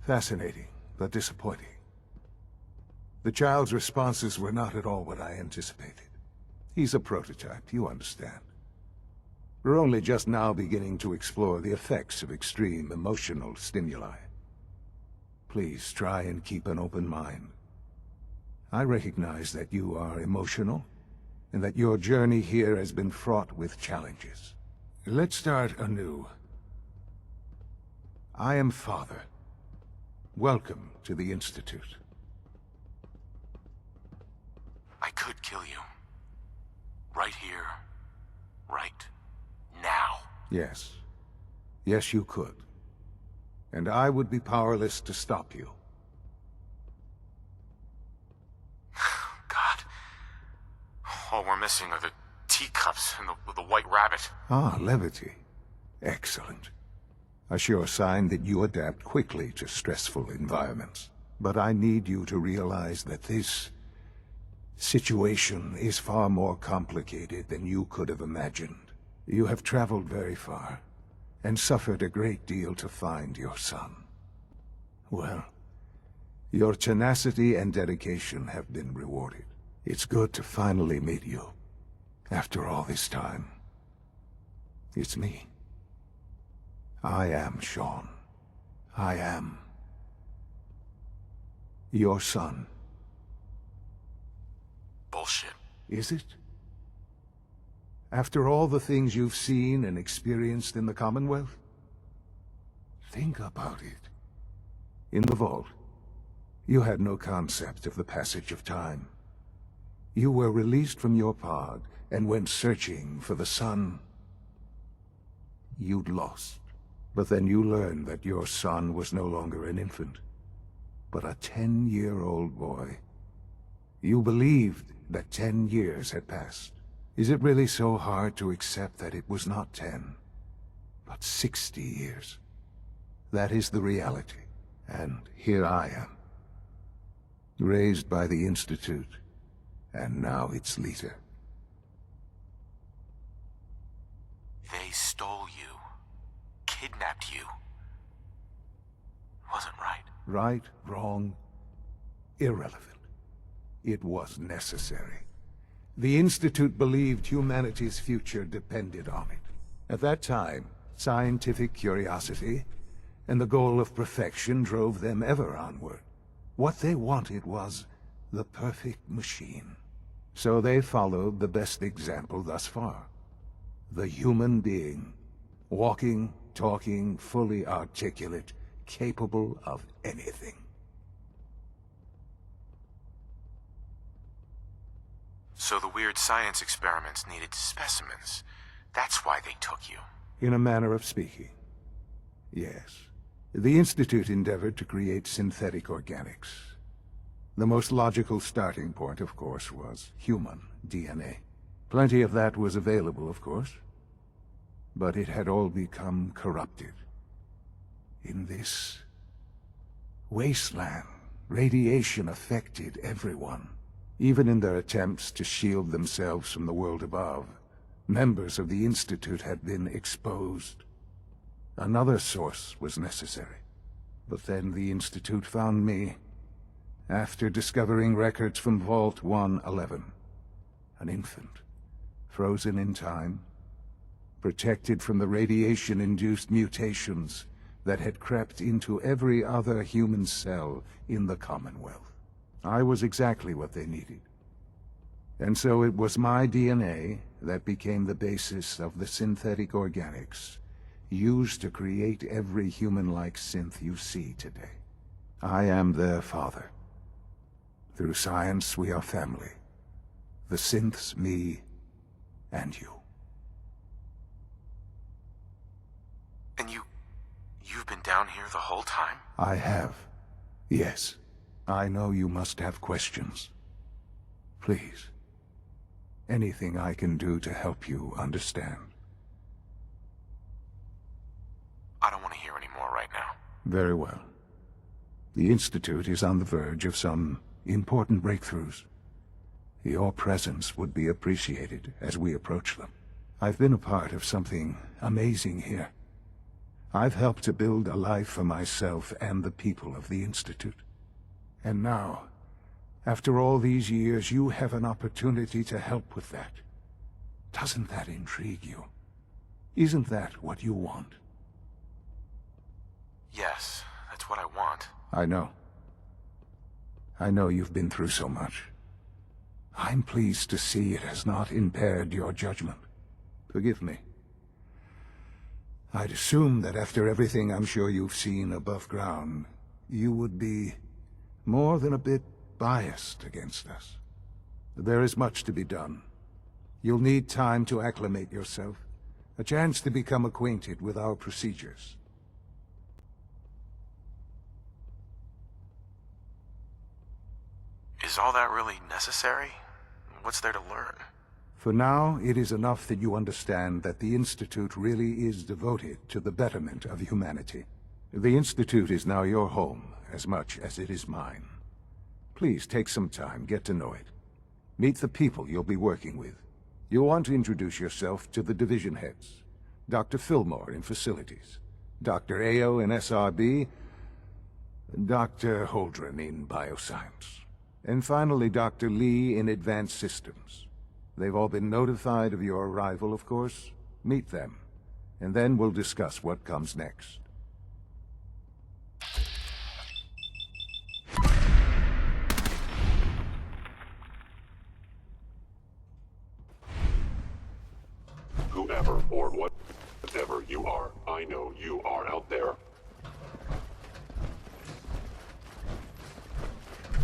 Fascinating, but disappointing. The child's responses were not at all what I anticipated. He's a prototype, you understand. We're only just now beginning to explore the effects of extreme emotional stimuli. Please try and keep an open mind. I recognize that you are emotional, and that your journey here has been fraught with challenges. Let's start anew. I am Father. Welcome to the Institute. I could kill you. Right here. Right now. Yes. Yes, you could. And I would be powerless to stop you. God. All we're missing are the teacups and the white rabbit. Ah, levity. Excellent. A sure sign that you adapt quickly to stressful environments. But I need you to realize that this situation is far more complicated than you could have imagined. You have traveled very far, and suffered a great deal to find your son. Well, your tenacity and dedication have been rewarded. It's good to finally meet you, after all this time. It's me. I am Sean. I am your son. Bullshit. Is it? After all the things you've seen and experienced in the Commonwealth? Think about it. In the vault, you had no concept of the passage of time. You were released from your pod and went searching for the son you'd lost. But then you learned that your son was no longer an infant, but a 10-year-old boy. You believed that 10 years had passed. Is it really so hard to accept that it was not 10, but 60 years? That is the reality, and here I am, raised by the Institute, and now its leader. They stole you, kidnapped you. Wasn't right. Right, wrong, irrelevant. It was necessary. The Institute believed humanity's future depended on it. At that time, scientific curiosity and the goal of perfection drove them ever onward. What they wanted was the perfect machine. So they followed the best example thus far. The human being, walking, talking, fully articulate, capable of anything. So the weird science experiments needed specimens. That's why they took you. In a manner of speaking, yes. The Institute endeavored to create synthetic organics. The most logical starting point, of course, was human DNA. Plenty of that was available, of course. But it had all become corrupted. In this wasteland, radiation affected everyone. Even in their attempts to shield themselves from the world above, members of the Institute had been exposed. Another source was necessary. But then the Institute found me, after discovering records from Vault 111. An infant, frozen in time, protected from the radiation-induced mutations that had crept into every other human cell in the Commonwealth. I was exactly what they needed. And so it was my DNA that became the basis of the synthetic organics used to create every human-like synth you see today. I am their father. Through science, we are family. The synths, me, and you. And you've been down here the whole time? I have. Yes. I know you must have questions. Please. Anything I can do to help you understand. I don't want to hear any more right now. Very well. The Institute is on the verge of some important breakthroughs. Your presence would be appreciated as we approach them. I've been a part of something amazing here. I've helped to build a life for myself and the people of the Institute. And now, after all these years, you have an opportunity to help with that. Doesn't that intrigue you? Isn't that what you want? Yes, that's what I want. I know. I know you've been through so much. I'm pleased to see it has not impaired your judgment. Forgive me. I'd assume that after everything I'm sure you've seen above ground, you would be more than a bit biased against us. There is much to be done. You'll need time to acclimate yourself, a chance to become acquainted with our procedures. Is all that really necessary? What's there to learn? For now, it is enough that you understand that the Institute really is devoted to the betterment of humanity. The Institute is now your home, as much as it is mine. Please take some time, get to know it. Meet the people you'll be working with. You'll want to introduce yourself to the division heads. Dr. Fillmore in Facilities, Dr. Ayo in SRB, Dr. Holdren in Bioscience, and finally Dr. Lee in Advanced Systems. They've all been notified of your arrival, of course. Meet them, and then we'll discuss what comes next. Whoever or whatever you are, I know you are out